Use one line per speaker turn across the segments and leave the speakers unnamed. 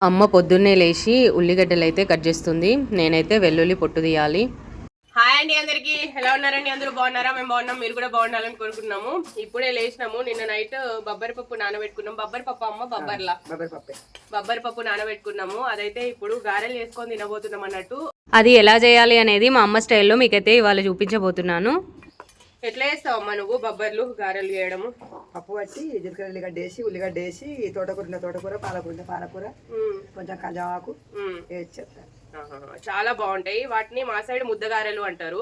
అమ్మ పొద్దున్నే లేచి ఉల్లిగడ్డలు అయితే కట్ చేస్తుంది. నేనైతే వెల్లుల్లి పొట్టు తీయాలి. హాయ్ అండి, అందరికి ఎలా ఉన్నారండి? అందరూ బాగున్నారా? మేము బాగున్నాం, మీరు కూడా బాగుండాలని కోరుకుంటున్నాము. ఇప్పుడే లేచినాము. నిన్న నైట్ బొబ్బరి పప్పు నానబెట్టుకున్నాం. బొబ్బరి పప్పు అమ్మ బొబ్బరి పప్పు నానబెట్టుకున్నాము. అదైతే ఇప్పుడు గారెలు వేసుకొని తినబోతున్నాం అన్నట్టు. అది ఎలా చేయాలి అనేది మా అమ్మ స్టైల్లో మీకైతే ఇవాళ చూపించబోతున్నాను. ఎట్లా వేస్తావమ్మా నువ్వు బొబ్బర్లు గారెలు చేయడము?
పప్పు పట్టి జీలకర్ర ఉల్లిగడ్డ వేసి తోటకూర పాలకూర కొంచెం కజాకు వేసేస్తారు.
చాలా బాగుంటాయి. వాటిని మా సైడ్ ముద్దగారెలు అంటారు.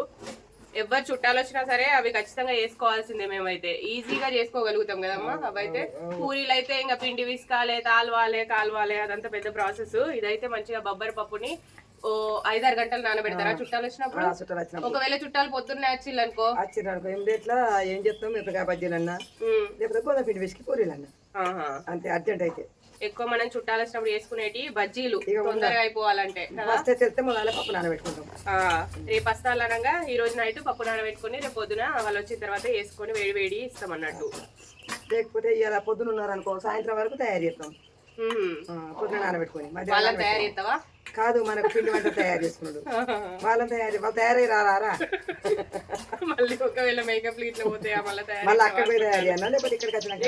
ఎవరు చుట్టాలు వచ్చినా సరే అవి ఖచ్చితంగా వేసుకోవాల్సిందే. మేమైతే ఈజీగా చేసుకోగలుగుతాం కదమ్మా. అవైతే పూరీలు అయితే ఇంకా పిండి విసుకాలే, కాలవాలే అదంతా పెద్ద ప్రాసెస్. ఇదైతే మంచిగా బొబ్బరి పప్పుని 5-6 గంటలు నానబెడతారా చుట్టాలు వచ్చినప్పుడు? ఒకవేళ చుట్టాలు పొద్దున్నే వచ్చిందనుకో
ఏం చెప్తాం, మిరపకాయ బజ్జీలన్నా లేకపోతే గోధుమ పిండి విసికి పూరీలన్నా, అంతే. అర్జెంట్ అయితే
ఎక్కువ మనం చుట్టాలు వచ్చినప్పుడు వేసుకునేటి బజ్జీలు తొందరగా అయిపోవాలంటే
పప్పు నానబెట్టుకుంటాం.
రేపు వస్తాలనగా ఈ రోజు నైట్ పప్పు నానబెట్టుకుని రేపు పొద్దున వాళ్ళు వచ్చిన తర్వాత వేసుకొని వేడి ఇస్తాం అన్నట్టు.
లేకపోతే ఇలా పొద్దున ఉన్నారనుకో సాయంత్రం వరకు తయారు చేస్తాం. పొద్దున నానబెట్టుకుని
వాళ్ళని తయారు చేస్తావా?
కాదు, మనకు పిండి వంట తయారు చేసుకున్నాడు. వాళ్ళు తయారై రారా
మళ్ళీ ఒకవేళ మేకప్ ఇట్లా పోతాయా?
మళ్ళీ అక్కడ పోయి తయారు చేయనా లేకపోతే ఇక్కడికి వచ్చినాక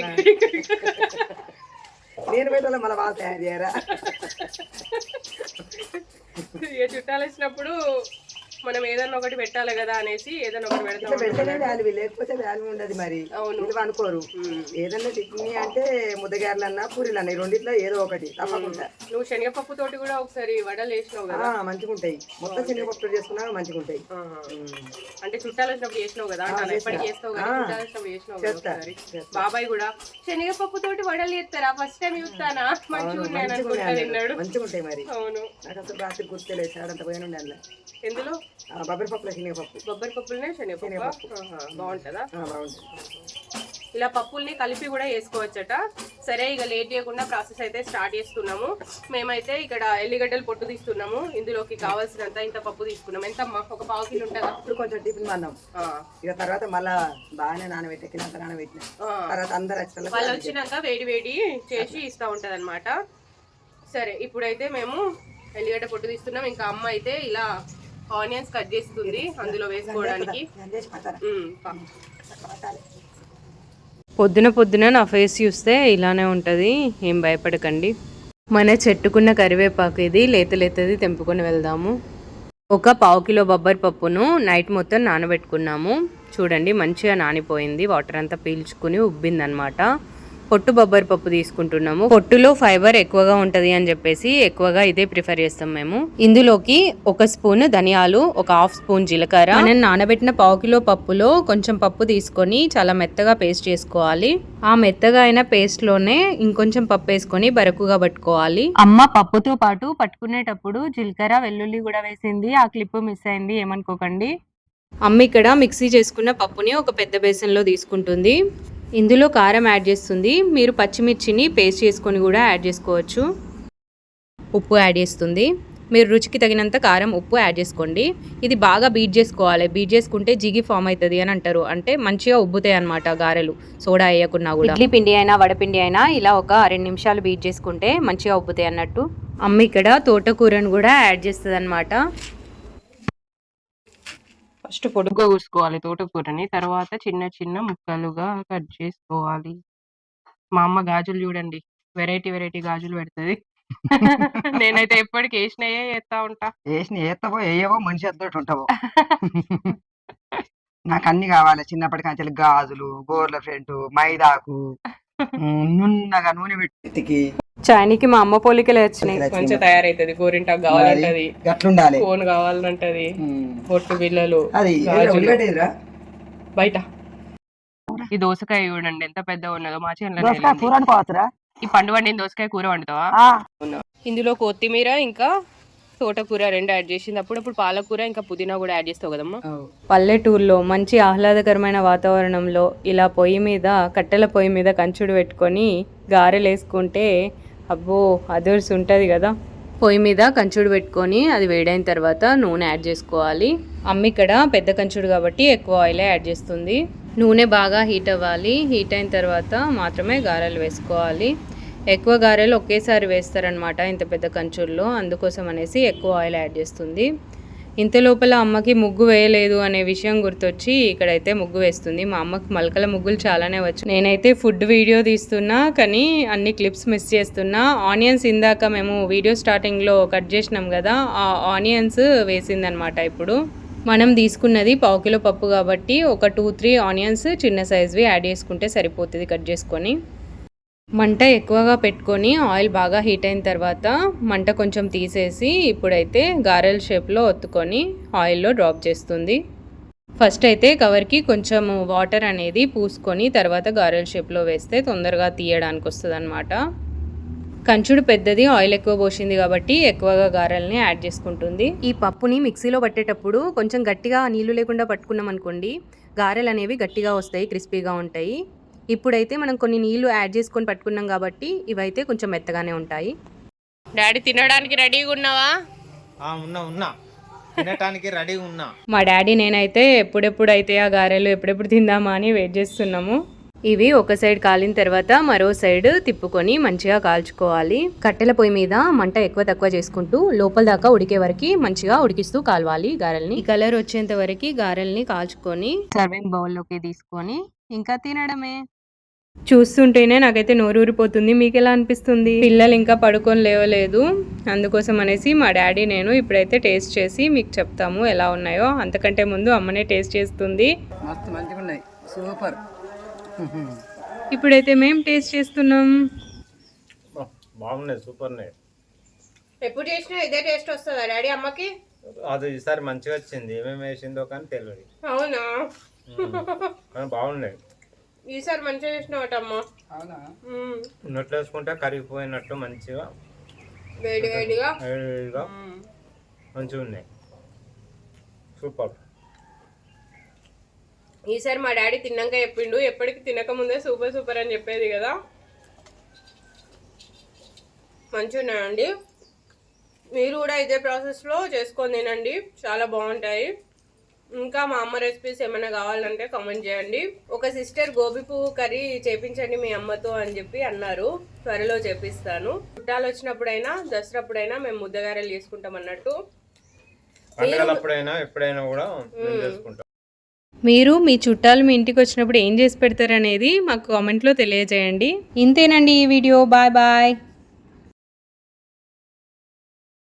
నేను పెట్టాల మళ్ళీ వాళ్ళు తయారు చేయరా?
చుట్టాలు వచ్చినప్పుడు మనం ఏదన్నా ఒకటి పెట్టాలి కదా అనేసి ఏదన్నా ఒకటి
పెడితేనే వాల్యూ, లేకపోతే వాల్యూ ఉండదు. మరి విలువ అనుకోరు. ఏదన్నా టిఫిన్ అంటే ముద్దగారులన్నా పూరీలన్నా, ఈ రెండిట్లో ఏదో ఒకటి తప్పకుండా.
నువ్వు శనగపప్పు తోటి కూడా ఒకసారి వడలు వేసినావు కదా?
మంచిగా ఉంటాయి. మొత్తం శనగపప్పు చేసుకున్నా మంచిగా ఉంటాయి.
అంటే చుట్టాలు వచ్చినప్పుడు చేసినావు కదా? ఎప్పటికి చేస్తావు కదా? చుట్టాలు వచ్చినప్పుడు చేసినావు. బాబాయ్ కూడా శనగపప్పు తోటి వడలు చేస్తారా? ఫస్ట్ టైం చూస్తానా? మంచిగా ఉన్నాయని అనుకుంటా తిన్నాడు.
మంచిగా ఉంటాయి. మరి
అవును,
నాకు అసలు రాత్రి గుర్తులేదు. అంత పోయిన ఉండే అన్న.
ఎందులో?
బొబ్బరి పప్పులో శనగపప్పు.
బొబ్బరి పప్పులనే శనగపప్పు బాగుంటుందా?
బాగుంటుంది.
ఇలా పప్పుల్ని కలిపి కూడా వేసుకోవచ్చట. సరే, ఇక లేట్ చేయకుండా ప్రాసెస్ అయితే స్టార్ట్ చేస్తున్నాము. మేమైతే ఇక్కడ ఎల్లిగడ్డలు పొట్టు తీస్తున్నాము. ఇందులోకి కావాల్సినంత ఇంత పప్పు తీసుకున్నాం. ఎంతమ్మా? ఒక 1/2 కిలో ఉంటుందా?
ఇప్పుడు కొంచెం టిఫిన్ అన్నాం. ఇక తర్వాత మళ్ళా బాగానే నానబెట్టిన తర్వాత అందరు
వాళ్ళు వచ్చినాక వేడి చేసి ఇస్తూ ఉంటది అనమాట. సరే, ఇప్పుడైతే మేము ఎల్లిగడ్డ పొట్టు తీస్తున్నాం. ఇంకా అమ్మ అయితే ఇలా ఆనియన్స్ కట్ చేస్తుంది అందులో వేసుకోవడానికి. పొద్దున నా ఫేస్ చూస్తే ఇలానే ఉంటుంది, ఏం భయపడకండి. మన చెట్టుకున్న కరివేపాకు ఇది లేతది తెంపుకొని వెళ్దాము. ఒక 1/2 కిలో బొబ్బరి పప్పును నైట్ మొత్తం నానబెట్టుకున్నాము. చూడండి, మంచిగా నానిపోయింది. వాటర్ అంతా పీల్చుకుని ఉబ్బిందనమాట. పొట్టు బొబ్బరి పప్పు తీసుకుంటున్నాము. పొట్టులో ఫైబర్ ఎక్కువగా ఉంటది అని చెప్పేసి ఎక్కువగా ఇదే ప్రిఫర్ చేస్తాం మేము. ఇందులోకి 1 స్పూన్ ధనియాలు, 1/2 స్పూన్ జీలకర్ర, నేను నానబెట్టిన 1/2 కిలో పప్పులో కొంచెం పప్పు తీసుకొని చాలా మెత్తగా పేస్ట్ చేసుకోవాలి. ఆ మెత్తగా అయిన పేస్ట్ లోనే ఇంకొంచెం పప్పు వేసుకొని బరకుగా పట్టుకోవాలి. అమ్మ పప్పుతో పాటు పట్టుకునేటప్పుడు జీలకర్ర వెల్లుల్లి కూడా వేసింది. ఆ క్లిప్ మిస్ అయింది, ఏమనుకోకండి. అమ్మ ఇక్కడ మిక్సీ చేసుకున్న పప్పుని ఒక పెద్ద బేసన్లో తీసుకుంటుంది. ఇందులో కారం యాడ్ చేస్తుంది. మీరు పచ్చిమిర్చిని పేస్ట్ చేసుకొని కూడా యాడ్ చేసుకోవచ్చు. ఉప్పు యాడ్ చేస్తుంది. మీరు రుచికి తగినంత కారం, ఉప్పు యాడ్ చేసుకోండి. ఇది బాగా బీట్ చేసుకోవాలి. బీట్ చేసుకుంటే జిగి ఫామ్ అవుతుంది అని అంటారు. అంటే మంచిగా ఉబ్బుతాయి అన్నమాట గారెలు, సోడా వేయకున్నా కూడా. ఇడ్లీ పిండి అయినా వడపిండి అయినా ఇలా ఒక 2 నిమిషాలు బీట్ చేసుకుంటే మంచిగా ఉబ్బుతాయి అన్నట్టు. అమ్మ ఇక్కడ తోటకూరను కూడా యాడ్ చేస్తుంది అన్నమాట. ఫస్ట్ పొడుగ్గా కూసుకోవాలి తోటకూరని, తర్వాత చిన్న ముక్కలుగా కట్ చేసుకోవాలి. మా అమ్మ గాజులు చూడండి, వెరైటీ గాజులు పెడుతుంది. నేనైతే ఎప్పటికి వేసినాయే చేస్తా ఉంటా.
వేయవో మనిషి అద్దోటి ఉంటావో. నాకు అన్ని కావాలి. చిన్నప్పటి కంచెలు గాజులు, గోర్ల ఫ్రెండ్, మైదాకు, నున్నగా నూనె పెట్టి
చాయనికి మా అమ్మ పోలికలే వచ్చినాయి. మంచిగా తయారైతుంది. గోరింటాకు కావాలంటది, ఫోన్ కావాలంటది, పొట్టు బిళ్ళలు బయట. ఈ దోసకాయ చూడండి ఎంత పెద్దగా ఉన్నదో. మా చేనులో ఈ పండు వండిన దోసకాయ కూర వండుతావా? ఇందులో కొత్తిమీర ఇంకా తోటకూర 2 యాడ్ చేసింది. అప్పుడప్పుడు పాలకూర ఇంకా పుదీనా కూడా యాడ్ చేస్తావు కదమ్మా. పల్లెటూరులో మంచి ఆహ్లాదకరమైన వాతావరణంలో ఇలా కట్టెల పొయ్యి మీద కంచుడు పెట్టుకొని గారెలు వేసుకుంటే అబ్బో అదర్స్ ఉంటుంది కదా. పొయ్యి మీద కంచుడు పెట్టుకొని అది వేడైన తర్వాత నూనె యాడ్ చేసుకోవాలి. అమ్మ ఇక్కడ పెద్ద కంచుడు కాబట్టి ఎక్కువ ఆయిల్ యాడ్ చేస్తుంది. నూనె బాగా హీట్ అవ్వాలి. హీట్ అయిన తర్వాత మాత్రమే గారెలు వేసుకోవాలి. ఎక్కువ గారెలు ఒకేసారి వేస్తారనమాట ఇంత పెద్ద కంచుల్లో, అందుకోసం అనేసి ఎక్కువ ఆయిల్ యాడ్ చేస్తుంది. ఇంత లోపల అమ్మకి ముగ్గు వేయలేదు అనే విషయం గుర్తొచ్చి ఇక్కడైతే ముగ్గు వేస్తుంది. మా అమ్మకి మలకల ముగ్గులు చాలానే వచ్చు. నేనైతే ఫుడ్ వీడియో తీస్తున్నా కానీ అన్ని క్లిప్స్ మిస్ చేస్తున్నా. ఆనియన్స్ ఇందాక మేము వీడియో స్టార్టింగ్లో కట్ చేసినాం కదా, ఆ ఆనియన్స్ వేసిందనమాట. ఇప్పుడు మనం తీసుకున్నది 1/2 కిలో పప్పు కాబట్టి ఒక 2-3 ఆనియన్స్ చిన్న సైజ్వి యాడ్ చేసుకుంటే సరిపోతుంది కట్ చేసుకొని. మంట ఎక్కువగా పెట్టుకొని ఆయిల్ బాగా హీట్ అయిన తర్వాత మంట కొంచెం తీసేసి ఇప్పుడైతే గారెల షేప్లో ఒత్తుకొని ఆయిల్లో డ్రాప్ చేస్తుంది. ఫస్ట్ అయితే కవర్కి కొంచెం వాటర్ అనేది పూసుకొని తర్వాత గారెల షేప్లో వేస్తే తొందరగా తీయడానికి వస్తుంది అనమాట. కంచుడు పెద్దది, ఆయిల్ ఎక్కువ పోసింది కాబట్టి ఎక్కువగా గారెల్ని యాడ్ చేసుకుంటుంది. ఈ పప్పుని మిక్సీలో పట్టేటప్పుడు కొంచెం గట్టిగా నీళ్లు లేకుండా పట్టుకున్నాం అనుకోండి, గారెలు అనేవి గట్టిగా వస్తాయి, క్రిస్పీగా ఉంటాయి. ఇప్పుడైతే మనం కొన్ని నీళ్లు యాడ్ చేసుకొని పట్టుకున్నాం కాబట్టి ఇవైతే కొంచెం మెత్తగానే ఉంటాయి. డాడీ తినడానికి రెడీగా ఉన్నావా?
ఉన్నా తినటానికి రెడీగా ఉన్నా.
మా డాడీ నేనైతే ఎప్పుడెప్పుడైతే ఆ గారెలు ఎప్పుడెప్పుడు తిందామా అని వెయిట్ చేస్తున్నాము. ఇవి ఒక సైడ్ కాలిన తర్వాత మరో సైడ్ తిప్పుకొని మంచిగా కాల్చుకోవాలి. కట్టెల పొయ్యి మీద మంట ఎక్కువ తక్కువ చేసుకుంటూ లోపల దాకా ఉడికే వరకు మంచిగా ఉడికిస్తూ కాలవాలి గారెల్ని. ఈ కలర్ వచ్చేంత వరకు గారెల్ని కాల్చుకొని సర్వింగ్ బౌల్లోకి తీసుకొని ఇంకా తినడమే. చూస్తుంటేనే నాకైతే నోరూరిపోతుంది. మీకు ఎలా అనిపిస్తుంది? పిల్లలు ఇంకా పడుకొని లేవలేదు, అందుకోసం అనేసి మా డాడీ నేను ఇప్పుడైతే టేస్ట్ చేసి మీకు చెప్తాము ఎలా ఉన్నాయో. అంతకంటే ముందు అమ్మనే టేస్ట్ చేస్తుంది.
మస్తు మంచిగా ఉన్నాయి, సూపర్.
ఇప్పుడైతే మేము టేస్ట్ చేస్తున్నాం.
బాగున్నాయి, సూపర్ ఉన్నాయి.
ఎప్పుడు చేసినా ఇదే టేస్ట్ వస్తుందా డాడీ అమ్మకి?
అది ఈసారి మంచిగా వచ్చింది, ఏమేమి వేసిందో కానీ తెలియదు.
అవునా?
కానీ బాగున్నాయి.
ఈసారి మంచిగా చేసినావట అమ్మ.
అవునా?
నొట్లు వేసుకుంటే కరిగిపోయినట్టు మంచిగా
వేడి వేడిగా
వేడిగా మంచిగా ఉన్నాయి, సూపర్.
ఈసారి మా డాడీ తిన్నాక చెప్పిండు, ఎప్పటికి తినక ముందే సూపర్ సూపర్ అని చెప్పేది కదా. మంచిగా ఉన్నాయండి. మీరు కూడా ఇదే ప్రాసెస్లో చేసుకొని తినండి, చాలా బాగుంటాయి. ఇంకా మా అమ్మ రెసిపీస్ ఏమైనా కావాలంటే కామెంట్ చేయండి. ఒక సిస్టర్ గోబీ పువ్వు కర్రీ చేపించండి మీ అమ్మతో అని చెప్పి అన్నారు, త్వరలో చేపిస్తాను. చుట్టాలు వచ్చినప్పుడైనా దసరాప్పుడైనా మేము ముద్దగారెలు చేసుకుంటాం అన్నట్టు.
ఎప్పుడైనా కూడా చేసుకుంటాం.
మీరు మీ చుట్టాలు మీ ఇంటికి వచ్చినప్పుడు ఏం చేసి పెడతారనేది మాకు కామెంట్లో తెలియజేయండి. ఇంతేనండి ఈ వీడియో. Bye bye.